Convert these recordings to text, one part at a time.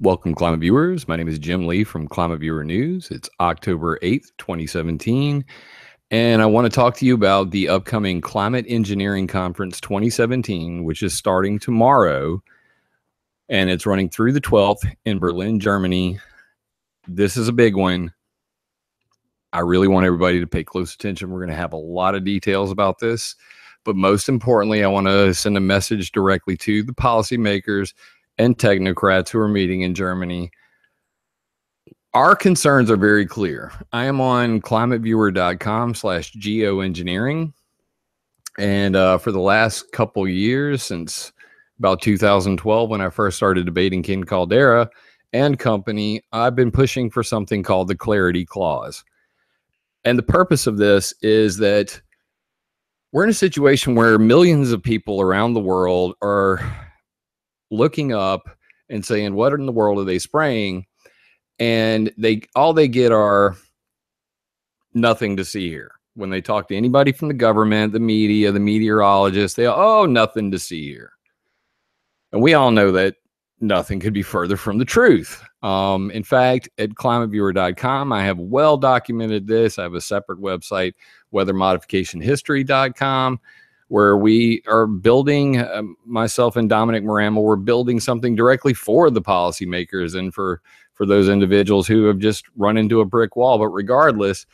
Welcome, Climate Viewers. My name is Jim Lee from ClimateViewer News. It's October 8th, 2017, and I want to talk to you about the upcoming Climate Engineering Conference 2017, which is starting tomorrow, and it's running through the 12th in Berlin, Germany. This is a big one. I really want everybody to pay close attention. We're going to have a lot of details about this, but most importantly, I want to send a message directly to the policymakers and technocrats who are meeting in Germany. Our concerns are very clear. I am on climateviewer.com/geoengineering. And for the last couple years, since about 2012, when I first started debating Ken Caldera and company, I've been pushing for something called the Clarity Clause. And the purpose of this is that we're in a situation where millions of people around the world are looking up and saying, what in the world are they spraying? And all they get are nothing to see here. When they talk to anybody from the government, the media, the meteorologists, they nothing to see here. And we all know that nothing could be further from the truth. In fact, at climateviewer.com, I have well documented this. I have a separate website, weathermodificationhistory.com, where we are building, myself and Dominic Moramel, we're building something directly for the policymakers and for those individuals who have just run into a brick wall. But regardless,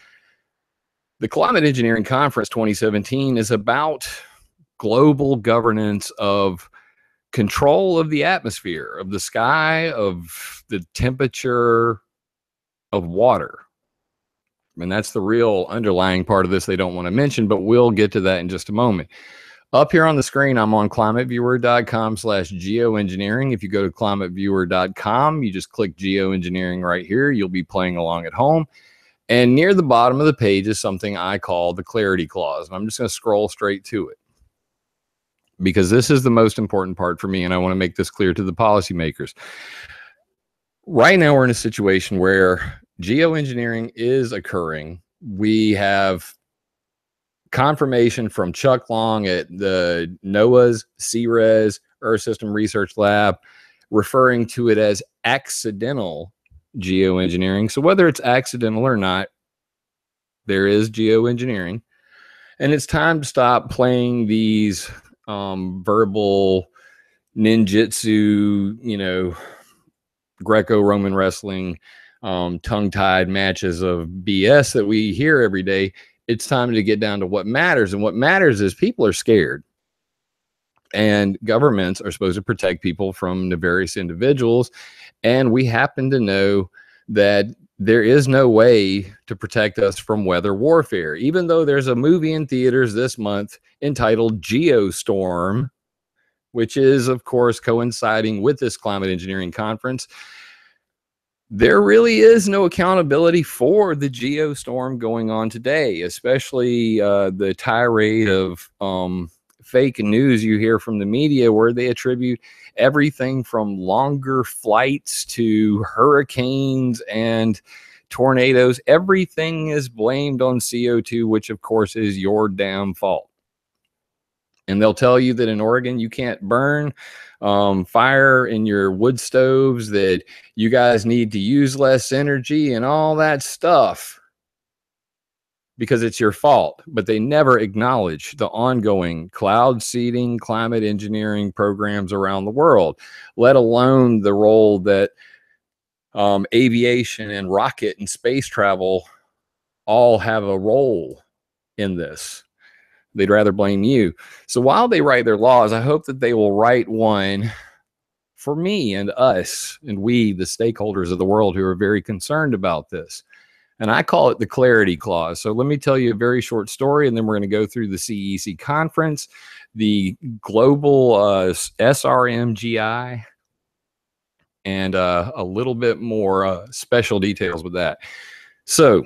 the Climate Engineering Conference 2017 is about global governance of control of the atmosphere, of the sky, of the temperature of water. And that's the real underlying part of this they don't want to mention, but we'll get to that in just a moment. Up here on the screen, I'm on climateviewer.com/geoengineering. If you go to climateviewer.com, you just click geoengineering right here. You'll be playing along at home. And near the bottom of the page is something I call the Clarity Clause. And I'm just going to scroll straight to it, because this is the most important part for me, and I want to make this clear to the policymakers. Right now, we're in a situation where geoengineering is occurring. We have confirmation from Chuck Long at the NOAA's CRES Earth System Research Lab, referring to it as accidental geoengineering. So whether it's accidental or not, there is geoengineering. And it's time to stop playing these verbal ninjutsu, Greco-Roman wrestling, tongue-tied matches of BS that we hear every day. It's time to get down to what matters. And what matters is people are scared. And governments are supposed to protect people from nefarious individuals. And we happen to know that there is no way to protect us from weather warfare, even though there's a movie in theaters this month entitled Geostorm, which is, of course, coinciding with this climate engineering conference. There really is no accountability for the geostorm going on today, especially the tirade of fake news you hear from the media, where they attribute everything from longer flights to hurricanes and tornadoes. Everything is blamed on CO2, which of course is your damn fault. And they'll tell you that in Oregon, you can't burn fire in your wood stoves, that you guys need to use less energy and all that stuff because it's your fault. But they never acknowledge the ongoing cloud seeding, climate engineering programs around the world, let alone the role that aviation and rocket and space travel all have a role in this. They'd rather blame you. So while they write their laws, I hope that they will write one for me and us and we, the stakeholders of the world who are very concerned about this. And I call it the Clarity Clause. So let me tell you a very short story, and then we're going to go through the CEC conference, the global SRMGI, and a little bit more special details with that. So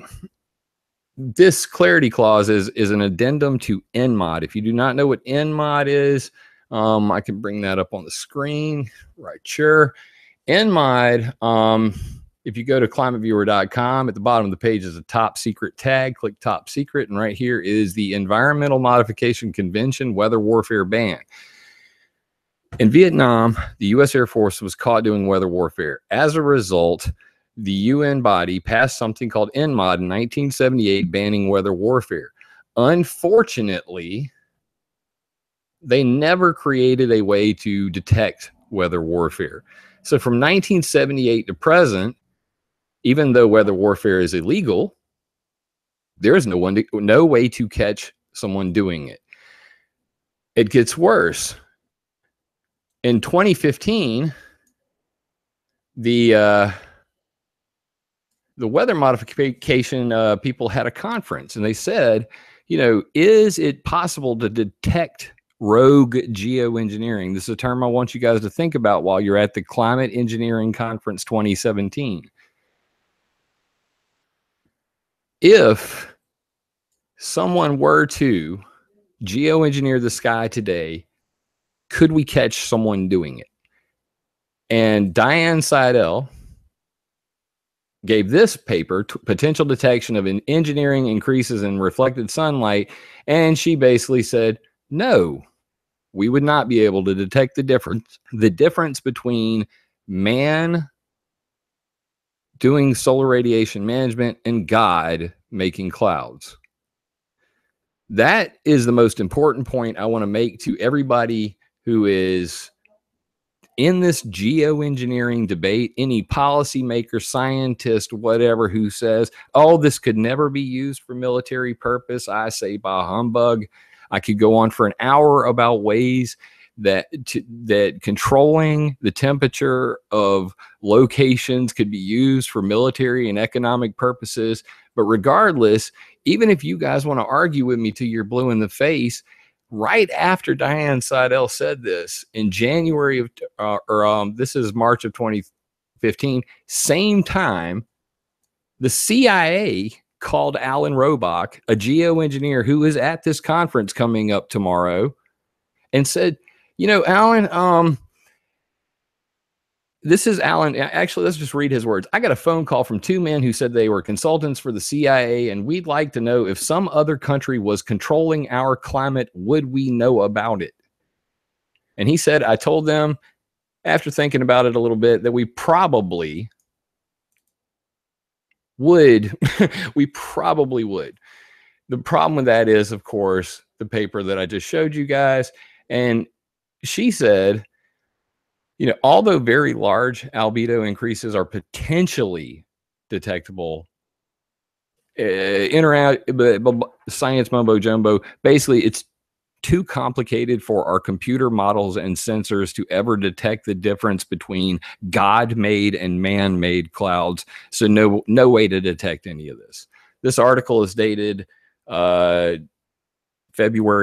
this Clarity Clause is an addendum to NMOD. If you do not know what NMOD is, I can bring that up on the screen right here. NMOD, if you go to climateviewer.com, at the bottom of the page is a top secret tag. Click top secret, and right here is the Environmental Modification Convention Weather Warfare Ban. In Vietnam, the U.S. Air Force was caught doing weather warfare. As a result, the UN body passed something called NMOD in 1978, banning weather warfare. Unfortunately, they never created a way to detect weather warfare. So from 1978 to present, even though weather warfare is illegal, there is no way to catch someone doing it. It gets worse. In 2015, the weather modification people had a conference, and they said, is it possible to detect rogue geoengineering? This is a term I want you guys to think about while you're at the Climate Engineering Conference 2017. If someone were to geoengineer the sky today, could we catch someone doing it? And Diane Seidel gave this paper, Potential Detection of Engineering Increases in Reflected Sunlight, and she basically said, no, we would not be able to detect the difference between man doing solar radiation management and God making clouds. That is the most important point I want to make to everybody who is in this geoengineering debate. Any policymaker, scientist, whatever, who says, oh, this could never be used for military purpose, I say bah humbug. I could go on for an hour about ways that controlling the temperature of locations could be used for military and economic purposes. But regardless, even if you guys want to argue with me till you're blue in the face, right after Diane Seidel said this in January of, this is March of 2015, same time, the CIA called Alan Robach, a geoengineer who is at this conference coming up tomorrow, and said, Alan, this is Alan. Actually, let's just read his words. I got a phone call from two men who said they were consultants for the CIA, and we'd like to know if some other country was controlling our climate, would we know about it? And he said, I told them, after thinking about it a little bit, that we probably would. We probably would. The problem with that is, of course, the paper that I just showed you guys. And she said, although very large albedo increases are potentially detectable, science mumbo jumbo, basically it's too complicated for our computer models and sensors to ever detect the difference between God-made and man-made clouds. So no way to detect any of this. This article is dated February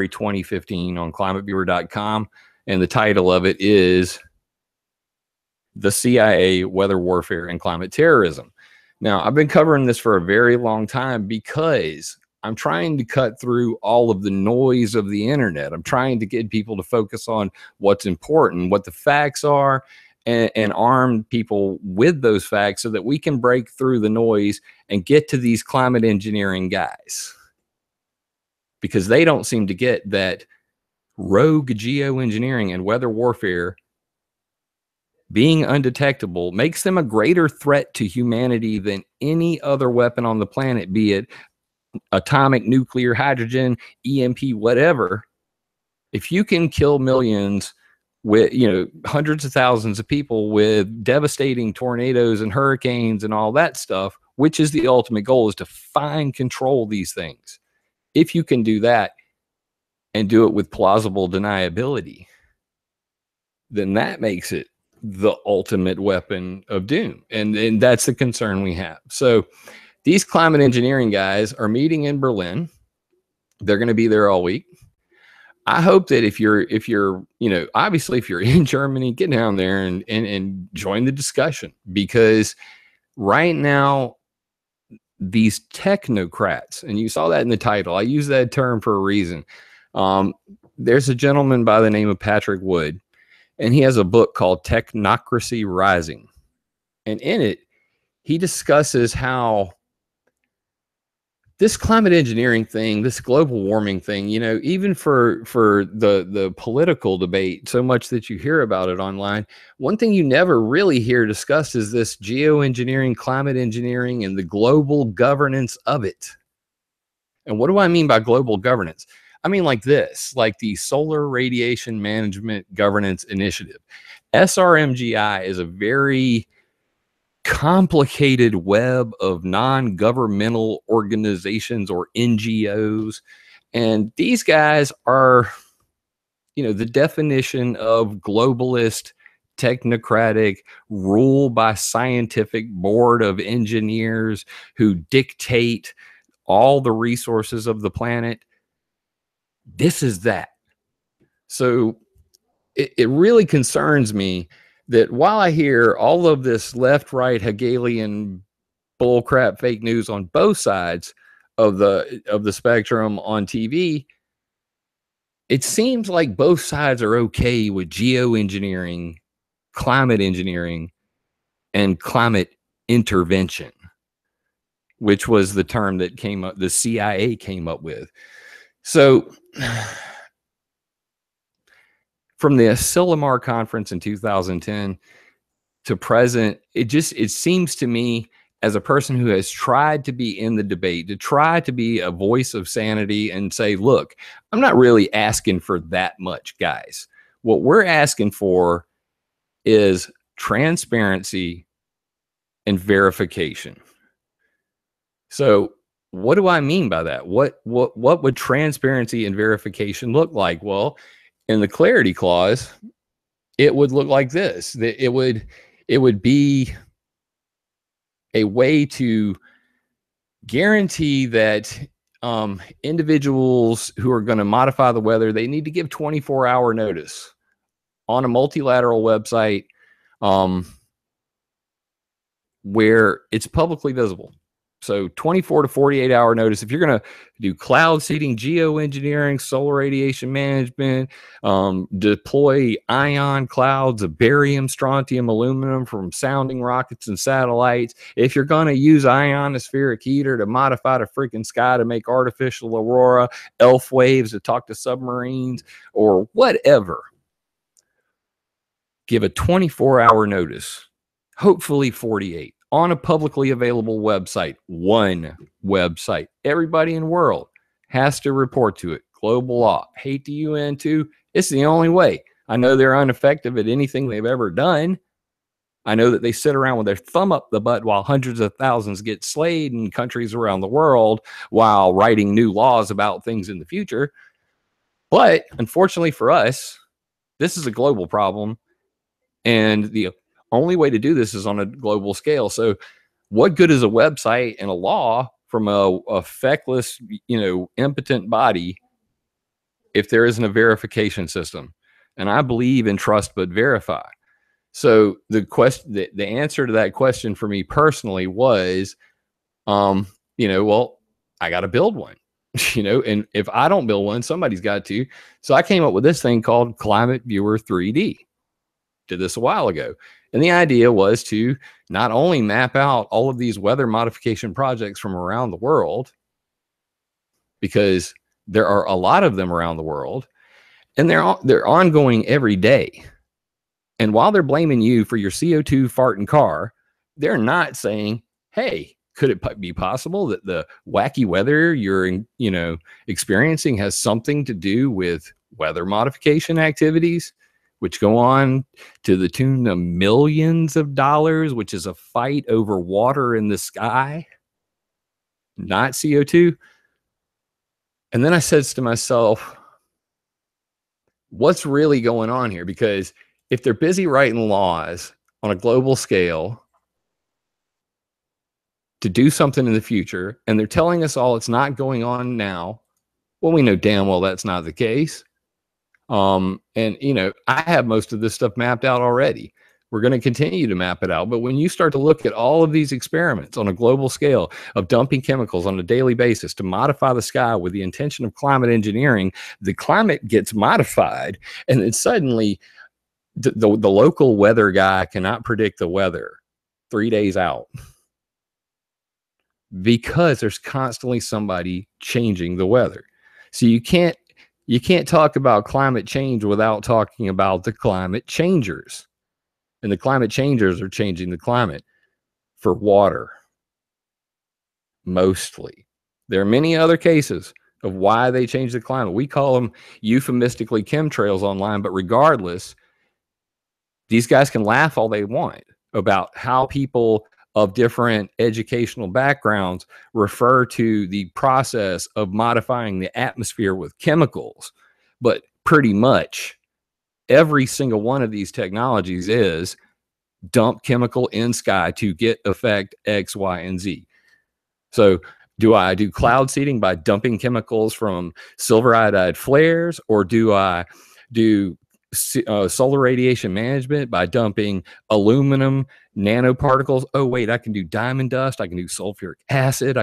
2015 on ClimateViewer.com, and the title of it is The CIA, Weather Warfare, and Climate Terrorism. Now, I've been covering this for a very long time because I'm trying to cut through all of the noise of the internet. I'm trying to get people to focus on what's important, what the facts are, and arm people with those facts so that we can break through the noise and get to these climate engineering guys. Because they don't seem to get that rogue geoengineering and weather warfare being undetectable makes them a greater threat to humanity than any other weapon on the planet, be it atomic, nuclear, hydrogen, EMP, whatever. If you can kill millions with, hundreds of thousands of people with devastating tornadoes and hurricanes and all that stuff, which is the ultimate goal, is to control these things. If you can do that and do it with plausible deniability, then that makes it the ultimate weapon of doom. And that's the concern we have. So these climate engineering guys are meeting in Berlin. They're going to be there all week. I hope that if you're, obviously if you're in Germany, get down there and join the discussion, because right now these technocrats, and you saw that in the title, I use that term for a reason. There's a gentleman by the name of Patrick Wood, and he has a book called Technocracy Rising. And in it, he discusses how this climate engineering thing, this global warming thing, you know, even for the political debate, so much that you hear about it online, one thing you never really hear discussed is this geoengineering, climate engineering, and the global governance of it. And what do I mean by global governance? I mean like this, like the Solar Radiation Management Governance Initiative. SRMGI is a very complicated web of non-governmental organizations or NGOs. And these guys are, you know, the definition of globalist, technocratic, rule by scientific board of engineers who dictate all the resources of the planet. This is that. So it really concerns me that while I hear all of this left, right, Hegelian bullcrap fake news on both sides of the spectrum on TV, it seems like both sides are okay with geoengineering, climate engineering, and climate intervention, which was the term that came up, the CIA came up with. So from the Asilomar conference in 2010 to present, it seems to me, as a person who has tried to be in the debate, to try to be a voice of sanity and say, look, I'm not really asking for that much, guys. What we're asking for is transparency and verification. So what do I mean by that? What would transparency and verification look like? Well, in the clarity clause, it would look like this. That it would be a way to guarantee that individuals who are going to modify the weather, they need to give 24-hour notice on a multilateral website where it's publicly visible. So 24 to 48-hour notice. If you're going to do cloud seeding, geoengineering, solar radiation management, deploy ion clouds of barium, strontium, aluminum from sounding rockets and satellites, if you're going to use ionospheric heater to modify the freaking sky to make artificial aurora, elf waves to talk to submarines, or whatever, give a 24-hour notice, hopefully 48. On a publicly available website, one website. Everybody in the world has to report to it. Global law. Hate the UN too. It's the only way. I know they're ineffective at anything they've ever done. I know that they sit around with their thumb up the butt while hundreds of thousands get slayed in countries around the world while writing new laws about things in the future. But unfortunately for us, this is a global problem. And the only way to do this is on a global scale. So what good is a website and a law from a feckless, impotent body if there isn't a verification system? And I believe in trust but verify. So the answer to that question for me personally was, well, I got to build one, and if I don't build one, somebody's got to. So I came up with this thing called ClimateViewer 3D. Did this a while ago. And the idea was to not only map out all of these weather modification projects from around the world, because there are a lot of them around the world, and they're ongoing every day. And while they're blaming you for your CO2 farting car, they're not saying, hey, could it be possible that the wacky weather you're experiencing has something to do with weather modification activities, which go on to the tune of millions of dollars, which is a fight over water in the sky, not CO2. And then I says to myself, what's really going on here? Because if they're busy writing laws on a global scale to do something in the future, and they're telling us all it's not going on now, well, we know damn well that's not the case. And I have most of this stuff mapped out already. We're going to continue to map it out. But when you start to look at all of these experiments on a global scale of dumping chemicals on a daily basis to modify the sky with the intention of climate engineering, the climate gets modified. And then suddenly the local weather guy cannot predict the weather 3 days out. because there's constantly somebody changing the weather. So you can't talk about climate change without talking about the climate changers. And the climate changers are changing the climate for water, mostly. There are many other cases of why they change the climate. We call them euphemistically chemtrails online, but regardless, these guys can laugh all they want about how people of different educational backgrounds refer to the process of modifying the atmosphere with chemicals. But pretty much every single one of these technologies is dump chemical in sky to get effect X, Y, and Z. So do I do cloud seeding by dumping chemicals from silver iodide flares, or do I do solar radiation management by dumping aluminum nanoparticles? Oh, wait, I can do diamond dust. I can do sulfuric acid.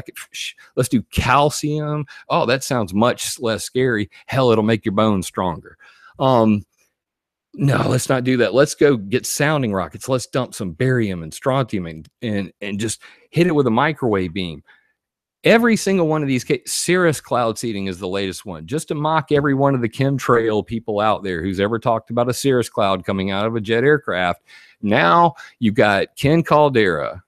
Let's do calcium. Oh, that sounds much less scary. Hell, it'll make your bones stronger. No, let's not do that. Let's go get sounding rockets. Let's dump some barium and strontium and just hit it with a microwave beam. Every single one of these cases, cirrus cloud seeding is the latest one, just to mock every one of the chemtrail people out there who's ever talked about a cirrus cloud coming out of a jet aircraft. Now you've got Ken Caldera,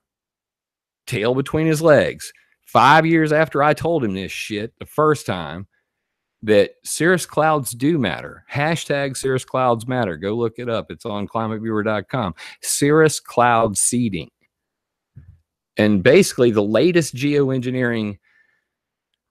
tail between his legs, 5 years after I told him this shit the first time, that cirrus clouds do matter. Hashtag cirrus clouds matter. Go look it up. It's on ClimateViewer.com. Cirrus cloud seeding. And basically the latest geoengineering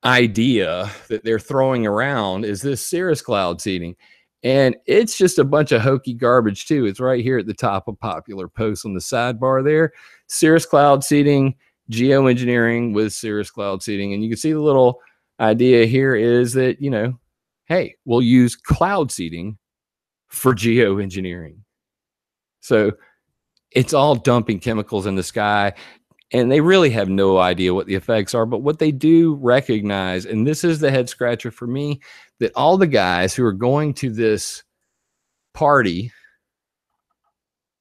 idea that they're throwing around is this cirrus cloud seeding. And it's just a bunch of hokey garbage too. It's right here at the top of popular posts on the sidebar there. Cirrus cloud seeding, geoengineering with cirrus cloud seeding. And you can see the little idea here is that, you know, hey, we'll use cloud seeding for geoengineering. So it's all dumping chemicals in the sky. And they really have no idea what the effects are. But what they do recognize, and this is the head scratcher for me, that all the guys who are going to this party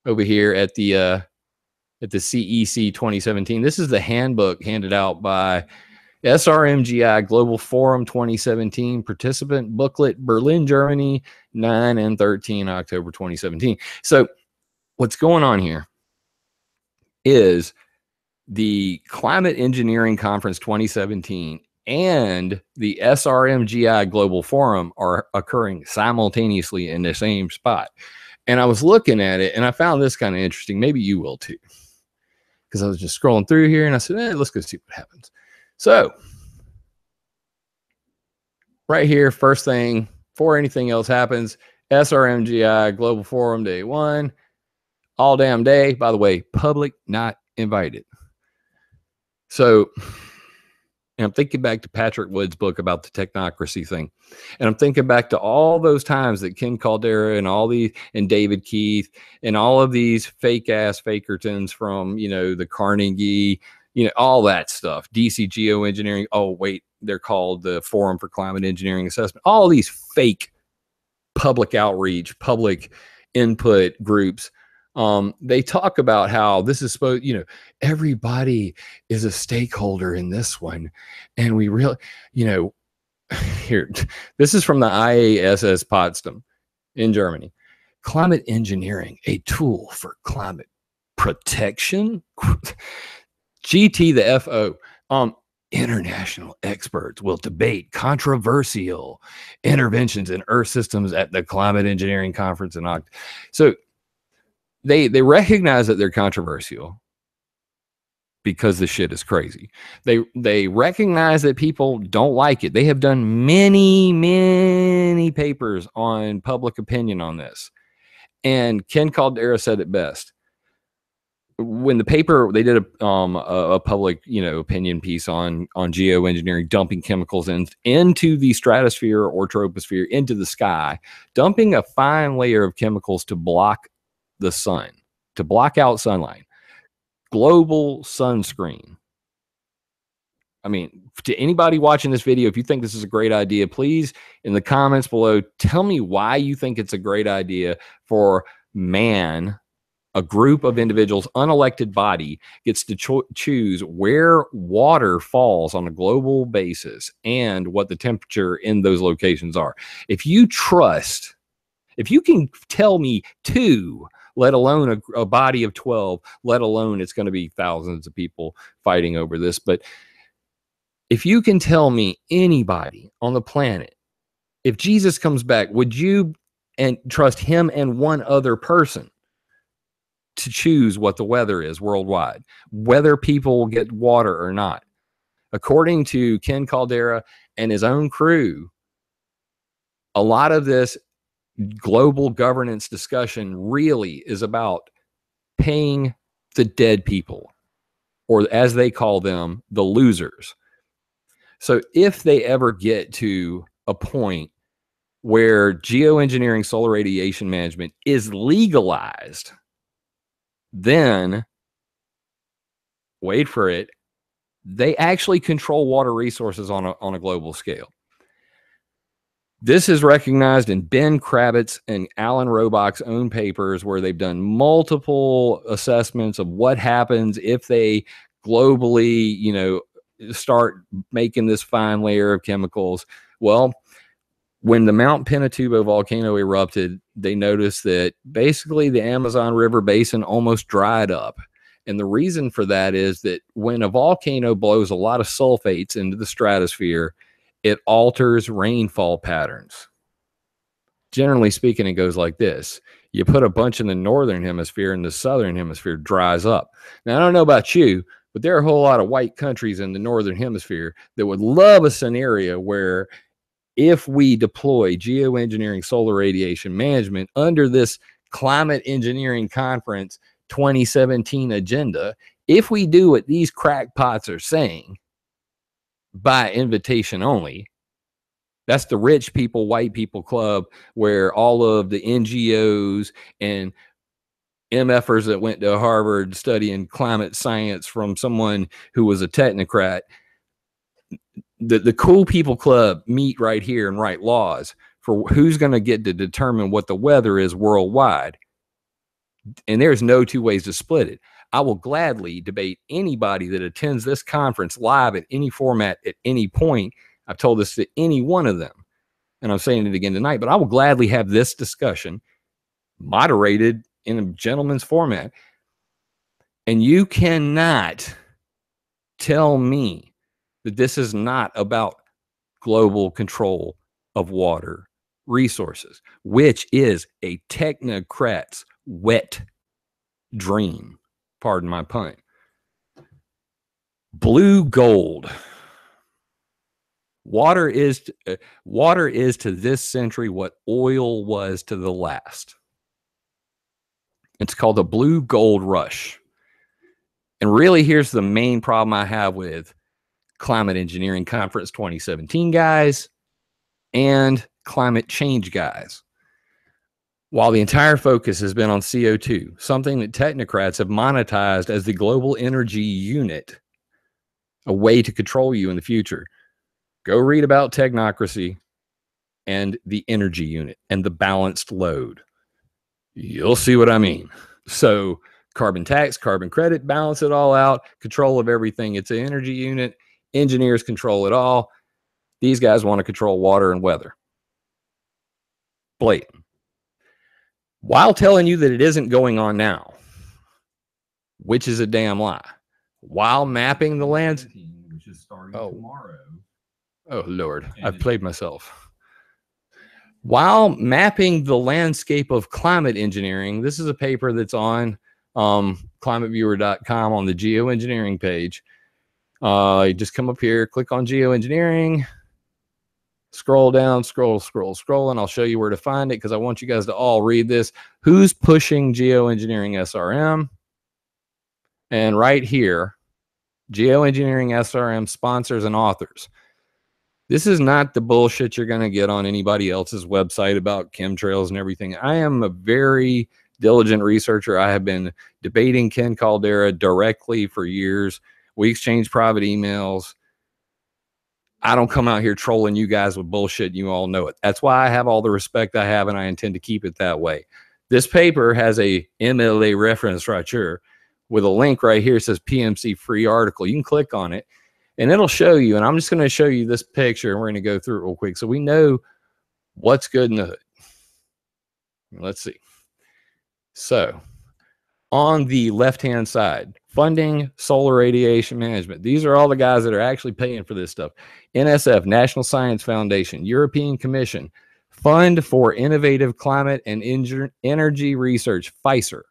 over here at the CEC 2017, this is the handbook handed out by SRMGI Global Forum 2017 participant booklet, Berlin, Germany, 9 and 13 October 2017. So what's going on here is the Climate Engineering Conference 2017 and the SRMGI Global Forum are occurring simultaneously in the same spot. And I was looking at it and I found this kind of interesting. Maybe you will too. Because I was just scrolling through here and I said, let's go see what happens. So right here, first thing, before anything else happens, SRMGI Global Forum Day 1, all damn day. By the way, public not invited. So, and I'm thinking back to Patrick Wood's book about the technocracy thing. And I'm thinking back to all those times that Ken Caldera and David Keith and all of these fake ass fakertons from, you know, the Carnegie, you know, all that stuff, DC Geoengineering. Oh, wait, they're called the Forum for Climate Engineering Assessment. All these fake public outreach, public input groups. They talk about how this is supposed, you know, everybody is a stakeholder in this one. And we really, you know, here, this is from the IASS Potsdam in Germany. Climate engineering, a tool for climate protection. GT the FO. International experts will debate controversial interventions in Earth systems at the Climate Engineering Conference in October. So they recognize that they're controversial because the shit is crazy. They recognize that people don't like it. They have done many papers on public opinion on this. And Ken Caldera said it best. When the paper, they did a public, you know, opinion piece on geoengineering, dumping chemicals into the stratosphere or troposphere, into the sky, dumping a fine layer of chemicals to block the sun, to block out sunlight, global sunscreen. I mean, to anybody watching this video, if you think this is a great idea, please in the comments below, tell me why you think it's a great idea for man a group of individuals, unelected body, gets to choose where water falls on a global basis and what the temperature in those locations are. If you can tell me 2, let alone a body of 12, let alone it's going to be thousands of people fighting over this. But if you can tell me anybody on the planet, if Jesus comes back, would you trust him and one other person to choose what the weather is worldwide, whether people will get water or not? According to Ken Caldera and his own crew, a lot of this global governance discussion really is about paying the dead people, or as they call them, the losers. So if they ever get to a point where geoengineering solar radiation management is legalized, then, wait for it, they actually control water resources on a global scale. This is recognized in Ben Kravitz and Alan Robach's own papers, where they've done multiple assessments of what happens if they globally, start making this fine layer of chemicals. Well, when the Mount Pinatubo volcano erupted, they noticed that basically the Amazon River basin almost dried up. And the reason for that is that when a volcano blows a lot of sulfates into the stratosphere, it alters rainfall patterns. Generally speaking, it goes like this. You put a bunch in the northern hemisphere and the southern hemisphere dries up. Now, I don't know about you, but there are a whole lot of white countries in the northern hemisphere that would love a scenario where if we deploy geoengineering solar radiation management under this Climate Engineering Conference 2017 agenda, if we do what these crackpots are saying, by invitation only, that's the rich people, white people club, where all of the NGOs and MFers that went to Harvard studying climate science from someone who was a technocrat, the cool people club meet right here and write laws for who's going to get to determine what the weather is worldwide. And there's no 2 ways to split it. I will gladly debate anybody that attends this conference live at any format at any point. I've told this to any one of them, and I'm saying it again tonight, but I will gladly have this discussion moderated in a gentleman's format. And you cannot tell me that this is not about global control of water resources, which is a technocrat's wet dream. Pardon my pun. Blue gold. Water is to this century what oil was to the last. It's called the blue gold rush. And really, here's the main problem I have with Climate Engineering Conference 2017 guys and climate change guys. While the entire focus has been on CO2, something that technocrats have monetized as the global energy unit, a way to control you in the future. Go read about Technocracy and the energy unit and the balanced load. You'll see what I mean. So carbon tax, carbon credit, balance it all out, control of everything. It's an energy unit. Engineers control it all. These guys want to control water and weather. Blatant. While telling you that it isn't going on now, which is a damn lie. While mapping the lands, which is starting tomorrow. Oh Lord, I've played myself. While mapping the landscape of climate engineering, this is a paper that's on ClimateViewer.com on the geoengineering page. You just come up here, click on geoengineering, scroll down, scroll, and I'll show you where to find it because I want you guys to all read this. Who's pushing geoengineering SRM? And right here, geoengineering SRM sponsors and authors. This is not the bullshit you're going to get on anybody else's website about chemtrails and everything. I am a very diligent researcher. I have been debating Ken Caldera directly for years. We exchange private emails. I don't come out here trolling you guys with bullshit. You all know it. That's why I have all the respect I have, and I intend to keep it that way. This paper has a MLA reference right here with a link right here. It says PMC free article. You can click on it and it'll show you. And I'm just going to show you this picture and we're going to go through it real quick so we know what's good in the hood. Let's see. So on the left-hand side, funding solar radiation management. These are all the guys that are actually paying for this stuff. NSF, National Science Foundation, European Commission, Fund for Innovative Climate and Energy Research, FICER.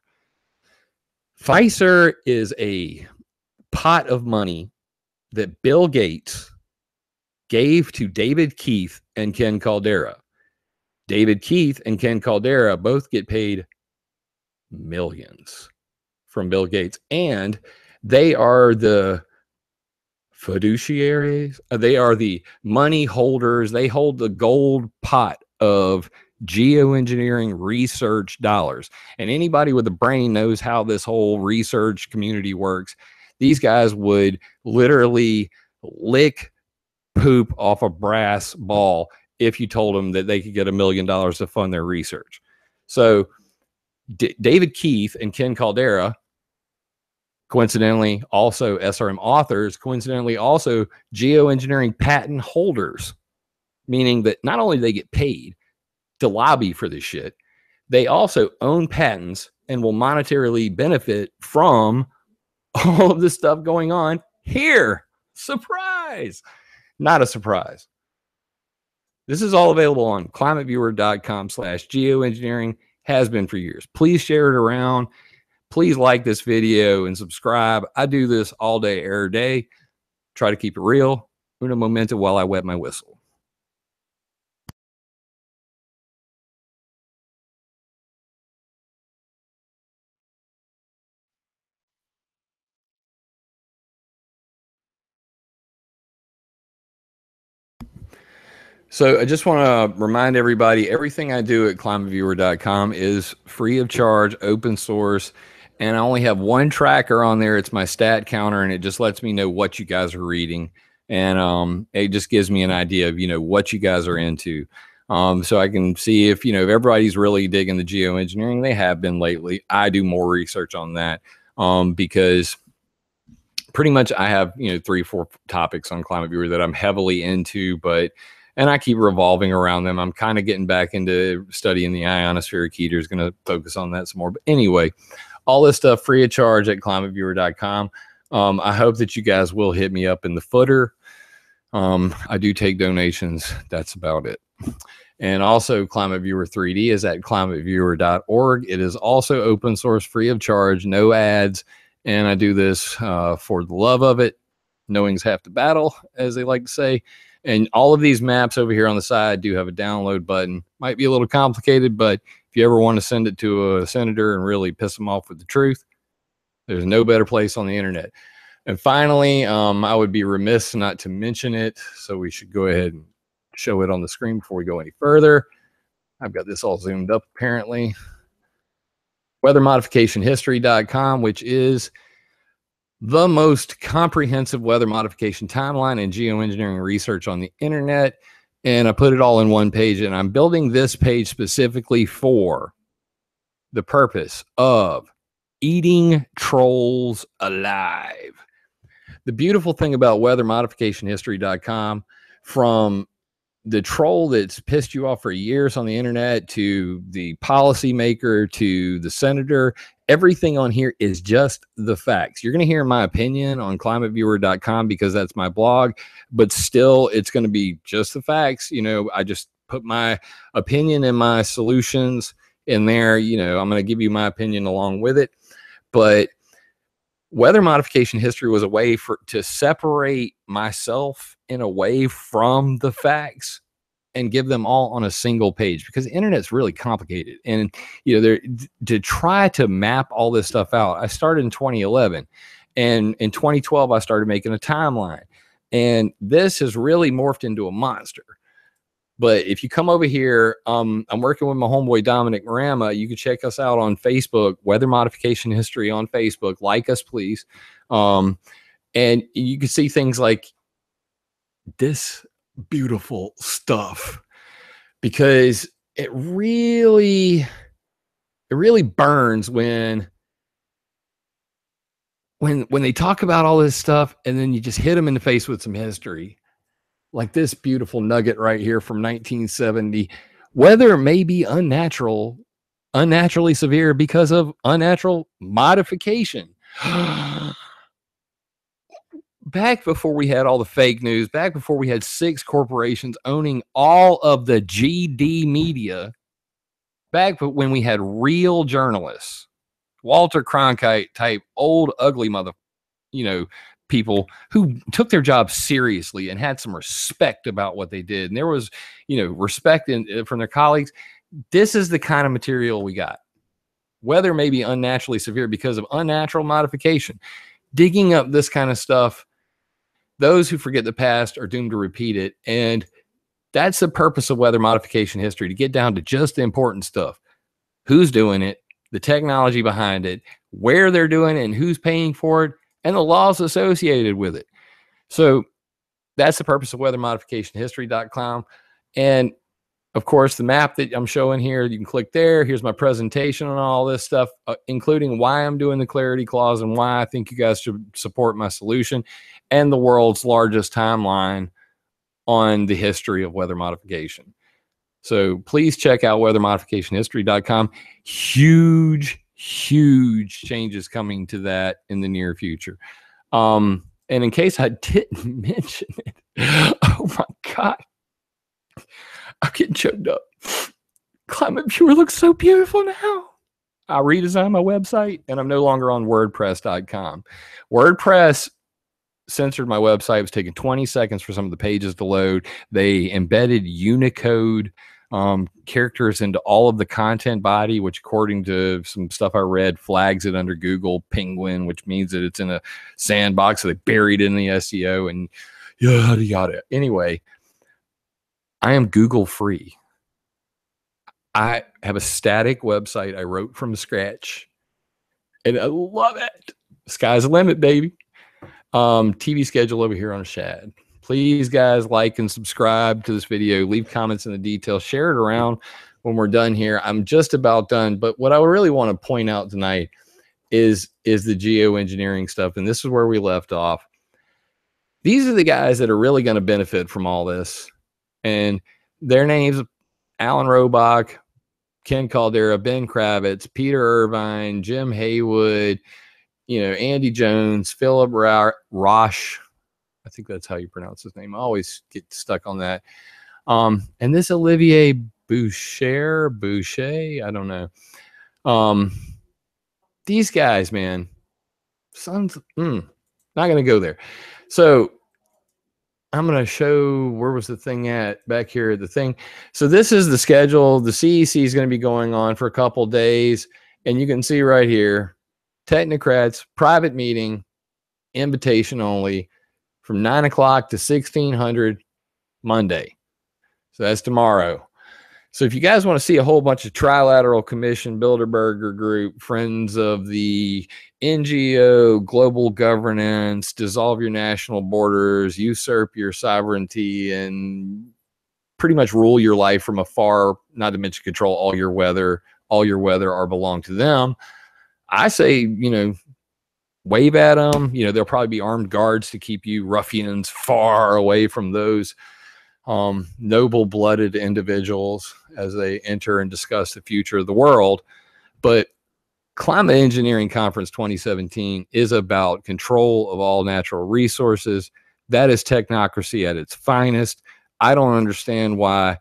FICER is a pot of money that Bill Gates gave to David Keith and Ken Caldera. David Keith and Ken Caldera both get paid millions from Bill Gates, and they are the fiduciaries. They are the money holders. They hold the gold pot of geoengineering research dollars. And anybody with a brain knows how this whole research community works. These guys would literally lick poop off a brass ball if you told them that they could get $1 million to fund their research. So David Keith and Ken Caldera, coincidentally also SRM authors, coincidentally also geoengineering patent holders, meaning that not only do they get paid to lobby for this shit, they also own patents and will monetarily benefit from all of this stuff going on here. Surprise! Not a surprise. This is all available on climateviewer.com/geoengineering. Has been for years. Please share it around. Please like this video and subscribe. I do this all day, every day. Try to keep it real. Uno momento while I wet my whistle. So I just want to remind everybody, everything I do at climateviewer.com is free of charge, open source, and I only have one tracker on there. It's my stat counter, and it just lets me know what you guys are reading, and it just gives me an idea of, what you guys are into. So I can see if, if everybody's really digging the geoengineering. They have been lately. I do more research on that because pretty much I have, 3 or 4 topics on ClimateViewer that I'm heavily into, and I keep revolving around them. I'm kind of getting back into studying the ionosphere. Keter's going to focus on that some more. But anyway, all this stuff free of charge at climateviewer.com. I hope that you guys will hit me up in the footer. I do take donations. That's about it. And also ClimateViewer 3D is at climateviewer.org. It is also open source, free of charge, no ads. And I do this for the love of it. Knowing's half the battle, as they like to say. And all of these maps over here on the side do have a download button. Might be a little complicated, but if you ever want to send it to a senator and really piss them off with the truth, there's no better place on the internet. And finally, I would be remiss not to mention it, so we should go ahead and show it on the screen before we go any further. I've got this all zoomed up, apparently. WeatherModificationHistory.com, which is the most comprehensive weather modification timeline and geoengineering research on the internet. And I put it all in one page, and I'm building this page specifically for the purpose of eating trolls alive. The beautiful thing about weathermodificationhistory.com, from the troll that's pissed you off for years on the internet to the policymaker to the senator, everything on here is just the facts. You're going to hear my opinion on climateviewer.com because that's my blog, but still it's going to be just the facts. I just put my opinion and my solutions in there. I'm going to give you my opinion along with it. But weather modification history was a way to separate myself in a way from the facts and give them all on a single page, because the internet's really complicated. And, to try to map all this stuff out, I started in 2011, and in 2012, I started making a timeline, and this has really morphed into a monster. But if you come over here, I'm working with my homeboy Dominic Marama. You can check us out on Facebook, Weather Modification History on Facebook. Like us, please. And you can see things like this beautiful stuff, because it really really burns when they talk about all this stuff and then you just hit them in the face with some history. Like this beautiful nugget right here from 1970. Weather may be unnaturally severe because of unnatural modification. Back before we had all the fake news, back before we had 6 corporations owning all of the GD media, back when we had real journalists, Walter Cronkite type old ugly people who took their job seriously and had some respect about what they did. And there was, respect from their colleagues. This is the kind of material we got. Weather may be unnaturally severe because of unnatural modification. Digging up this kind of stuff, those who forget the past are doomed to repeat it. And that's the purpose of weather modification history, to get down to just the important stuff. Who's doing it, the technology behind it, where they're doing it, and who's paying for it, and the laws associated with it. So that's the purpose of weathermodificationhistory.com. And of course, the map that I'm showing here, you can click there. Here's my presentation on all this stuff, including why I'm doing the clarity clause and why I think you guys should support my solution, and the world's largest timeline on the history of weather modification. So please check out weathermodificationhistory.com. Huge changes coming to that in the near future. And in case I didn't mention it, oh my God, I'm getting choked up. ClimateViewer looks so beautiful now. I redesigned my website and I'm no longer on WordPress.com. WordPress censored my website. It was taking 20 seconds for some of the pages to load. They embedded Unicode characters into all of the content body, which according to some stuff I read, flags it under Google Penguin, which means that it's in a sandbox. So they buried it in the SEO and yada, yada. Anyway, I am Google free. I have a static website I wrote from scratch and I love it. Sky's the limit, baby. TV schedule over here on Shad. Please, guys, like and subscribe to this video. Leave comments in the details. Share it around when we're done here. I'm just about done. But what I really want to point out tonight is the geoengineering stuff. And this is where we left off. These are the guys that are really going to benefit from all this. And their names, Alan Robach, Ken Caldera, Ben Kravitz, Peter Irvine, Jim Haywood, Andy Jones, Philip Roche. I think that's how you pronounce his name. I always get stuck on that. And this Olivier Boucher, I don't know. These guys, man, not going to go there. So I'm going to show, where was the thing at back here, the thing. So this is the schedule. The CEC is going to be going on for a couple days. And you can see right here, Technocrats, private meeting, invitation only, from 9 o'clock to 1600 Monday. So that's tomorrow. So if you guys want to see a whole bunch of Trilateral Commission, Bilderberger Group, Friends of the NGO, Global Governance, Dissolve Your National Borders, Usurp Your Sovereignty, and pretty much rule your life from afar, not to mention control all your weather or belong to them, I say, wave at them. There'll probably be armed guards to keep you ruffians far away from those noble-blooded individuals as they enter and discuss the future of the world. But Climate Engineering Conference 2017 is about control of all natural resources. That is technocracy at its finest. I don't understand why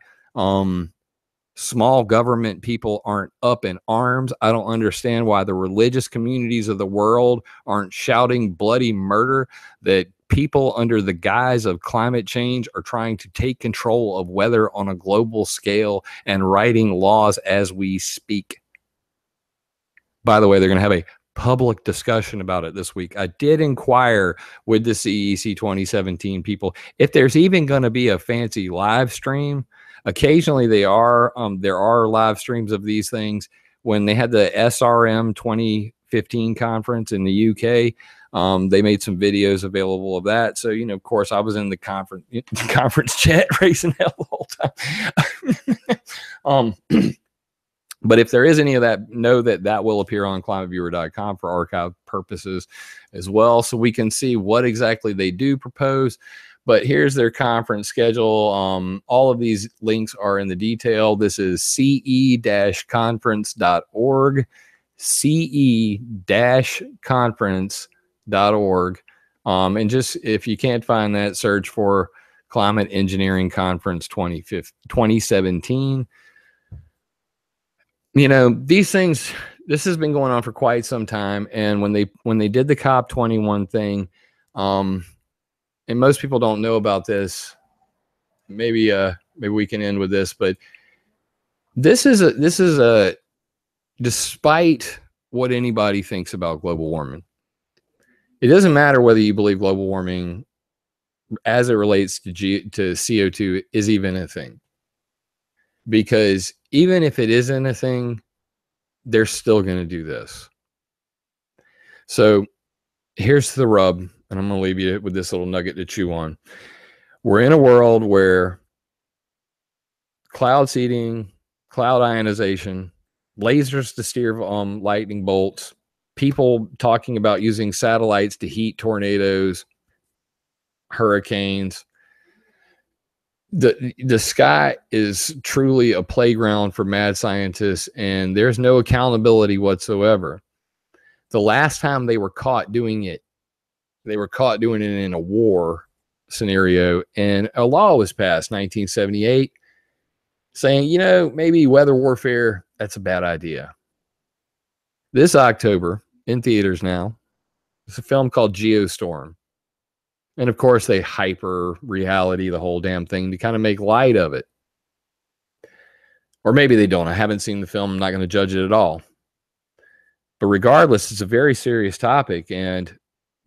small government people aren't up in arms. I don't understand why the religious communities of the world aren't shouting bloody murder, that people under the guise of climate change are trying to take control of weather on a global scale and writing laws as we speak. By the way, they're going to have a public discussion about it this week. I did inquire with the CEC 2017 people if there's even going to be a fancy live stream. Occasionally there are live streams of these things. When they had the SRM 2015 conference in the UK, they made some videos available of that. So, of course, I was in the conference chat raising hell the whole time. But if there is any of that, know that that will appear on climateviewer.com for archive purposes as well, so we can see what exactly they do propose. But here's their conference schedule. All of these links are in the detail. This is ce-conference.org, ce-conference.org. And just if you can't find that, search for Climate Engineering Conference 2017. You know, these things, this has been going on for quite some time. And when they did the COP21 thing, and most people don't know about this, maybe we can end with this, but this is a despite what anybody thinks about global warming, it doesn't matter whether you believe global warming as it relates to CO2 is even a thing. Because even if it isn't a thing, they're still going to do this. So here's the rub, and I'm going to leave you with this little nugget to chew on. We're in a world where cloud seeding, cloud ionization, lasers to steer lightning bolts, people talking about using satellites to heat tornadoes, hurricanes. The sky is truly a playground for mad scientists, and there's no accountability whatsoever. The last time they were caught doing it, they were caught doing it in a war scenario, and a law was passed, 1978, saying, you know, maybe weather warfare, that's a bad idea. This October, in theaters now, it's a film called Geostorm. And of course, they hyper reality the whole damn thing to kind of make light of it. Or maybe they don't. I haven't seen the film. I'm not going to judge it at all. But regardless, it's a very serious topic. And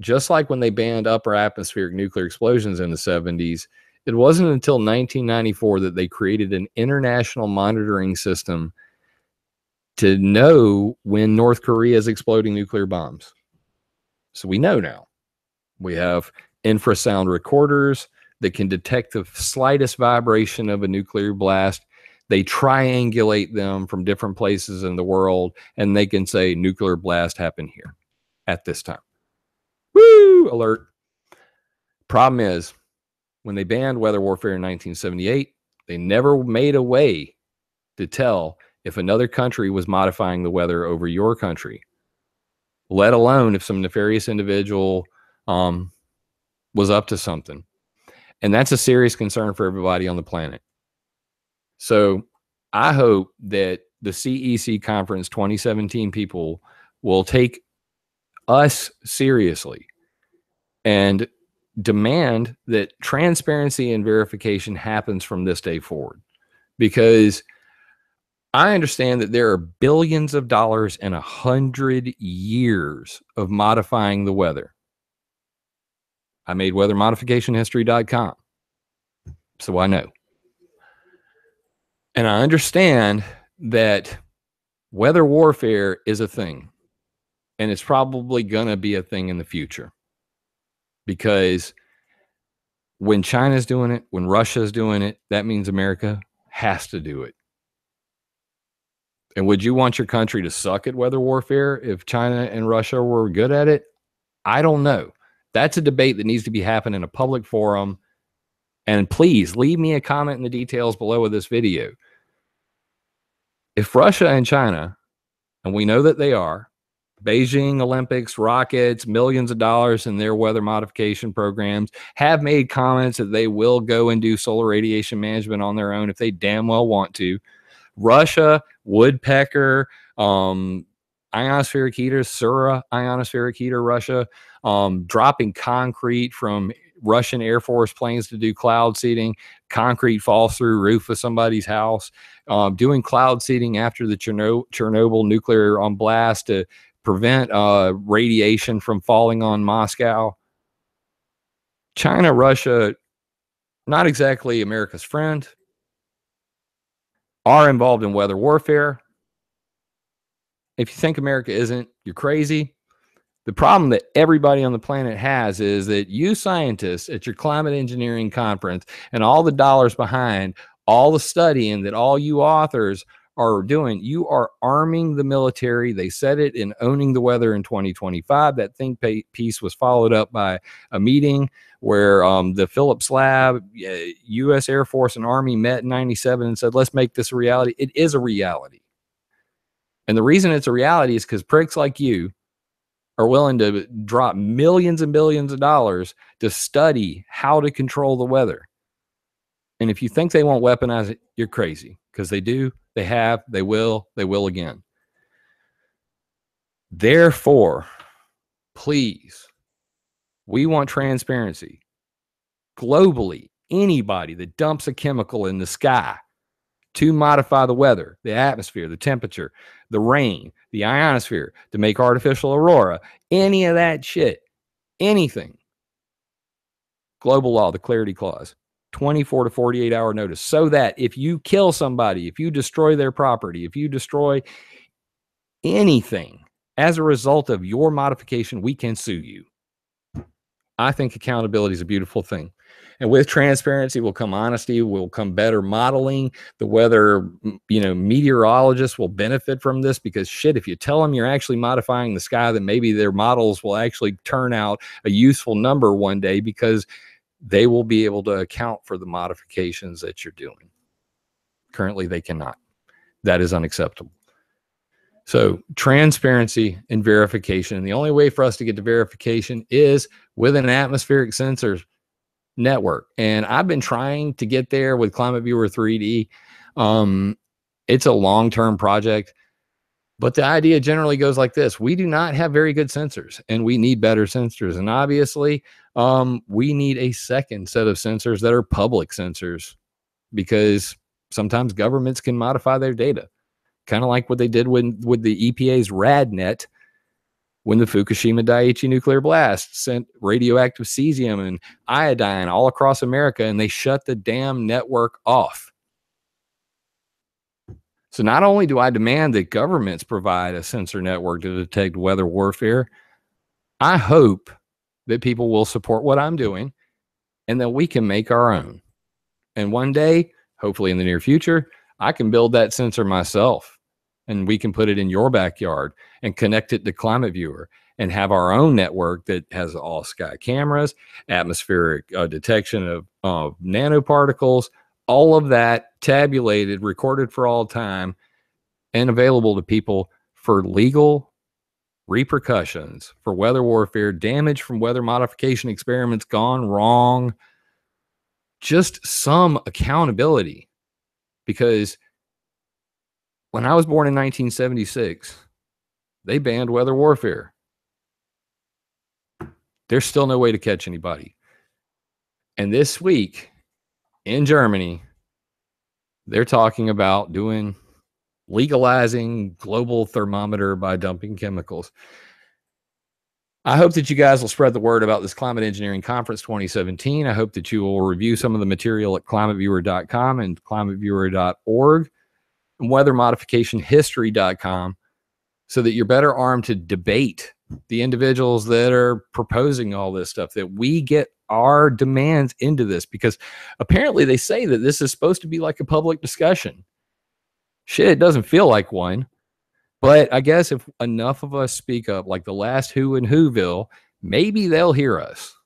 just like when they banned upper atmospheric nuclear explosions in the 70s, it wasn't until 1994 that they created an international monitoring system to know when North Korea is exploding nuclear bombs. So we know now. We have infrasound recorders that can detect the slightest vibration of a nuclear blast. They triangulate them from different places in the world, and they can say nuclear blast happened here at this time. Woo! Alert. Problem is, when they banned weather warfare in 1978, they never made a way to tell if another country was modifying the weather over your country, let alone if some nefarious individual was up to something. And that's a serious concern for everybody on the planet. So I hope that the CEC Conference 2017 people will take us seriously and demand that transparency and verification happens from this day forward. Because I understand that there are billions of dollars and 100 years of modifying the weather. I made weathermodificationhistory.com, so I know. And I understand that weather warfare is a thing, and it's probably going to be a thing in the future. Because when China's doing it, when Russia's doing it, that means America has to do it. And would you want your country to suck at weather warfare if China and Russia were good at it? I don't know. That's a debate that needs to be happening in a public forum. And please leave me a comment in the details below of this video. If Russia and China, and we know that they are, Beijing Olympics, rockets, millions of dollars in their weather modification programs, have made comments that they will go and do solar radiation management on their own if they damn well want to. Russia, woodpecker, ionospheric heater, Sura ionospheric heater, Russia, dropping concrete from Russian Air Force planes to do cloud seeding. Concrete falls through roof of somebody's house. Doing cloud seeding after the Chernobyl nuclear blast to prevent radiation from falling on Moscow. China, Russia, not exactly America's friend, are involved in weather warfare. If you think America isn't, you're crazy. The problem that everybody on the planet has is that you scientists at your climate engineering conference and all the dollars behind all the studying that all you authors are doing, you are arming the military. They said it in Owning the Weather in 2025. That think piece was followed up by a meeting where the Phillips Lab, U.S. Air Force and Army met in 97 and said, let's make this a reality. It is a reality. And the reason it's a reality is because pricks like you are willing to drop millions and billions of dollars to study how to control the weather. And if you think they won't weaponize it, you're crazy, because they do, they have, they will again. Therefore, please, we want transparency. Globally, anybody that dumps a chemical in the sky to modify the weather, the atmosphere, the temperature, the rain, the ionosphere, to make artificial aurora, any of that shit, anything, global law, the clarity clause, 24 to 48 hour notice, so that if you kill somebody, if you destroy their property, if you destroy anything as a result of your modification, we can sue you. I think accountability is a beautiful thing. And with transparency will come honesty, will come better modeling. The weather, meteorologists will benefit from this, because shit, if you tell them you're actually modifying the sky, then maybe their models will actually turn out a useful number one day, because they will be able to account for the modifications that you're doing. Currently, they cannot. That is unacceptable. So transparency and verification. And the only way for us to get to verification is with an atmospheric sensors network. And I've been trying to get there with ClimateViewer 3D. It's a long-term project, but the idea generally goes like this. We do not have very good sensors, and we need better sensors. And obviously, we need a second set of sensors that are public sensors, because sometimes governments can modify their data, kind of like what they did with the EPA's RadNet when the Fukushima Daiichi nuclear blast sent radioactive cesium and iodine all across America, and they shut the damn network off. So not only do I demand that governments provide a sensor network to detect weather warfare, I hope that people will support what I'm doing and that we can make our own. And one day, hopefully in the near future, I can build that sensor myself, and we can put it in your backyard and connect it to ClimateViewer and have our own network that has all sky cameras, atmospheric detection of nanoparticles, all of that tabulated, recorded for all time, and available to people for legal repercussions for weather warfare, damage from weather modification experiments gone wrong, just some accountability. Because when I was born in 1976, they banned weather warfare. There's still no way to catch anybody. And this week in Germany, they're talking about legalizing global thermometer by dumping chemicals. I hope that you guys will spread the word about this Climate Engineering Conference 2017. I hope that you will review some of the material at climateviewer.com and climateviewer.org and weathermodificationhistory.com, so that you're better armed to debate the individuals that are proposing all this stuff, that we get our demands into this, because apparently they say that this is supposed to be like a public discussion. Shit, it doesn't feel like one. But I guess if enough of us speak up, like the last Who in Whoville, maybe they'll hear us.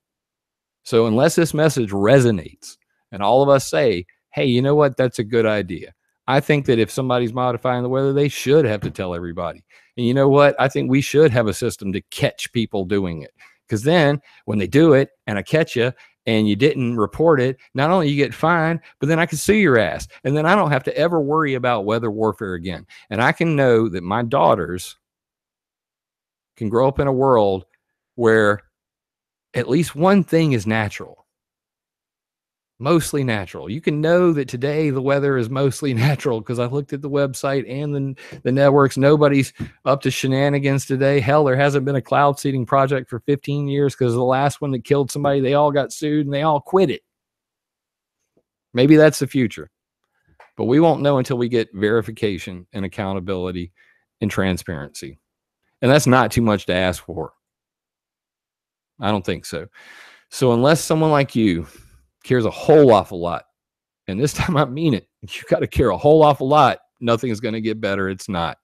So unless this message resonates and all of us say, hey, you know what, that's a good idea. I think that if somebody's modifying the weather, they should have to tell everybody. And you know what? I think we should have a system to catch people doing it. Because then when they do it and I catch you and you didn't report it, not only you get fined, but then I can sue your ass. And then I don't have to ever worry about weather warfare again. And I can know that my daughters can grow up in a world where at least one thing is natural. Mostly natural. You can know that today the weather is mostly natural, because I looked at the website and the networks. Nobody's up to shenanigans today. Hell, there hasn't been a cloud seeding project for 15 years because the last one that killed somebody, they all got sued and they all quit it. Maybe that's the future, but we won't know until we get verification and accountability and transparency. And that's not too much to ask for. I don't think so. So unless someone like you cares a whole awful lot, and this time I mean it, you got to care a whole awful lot, nothing is going to get better. It's not.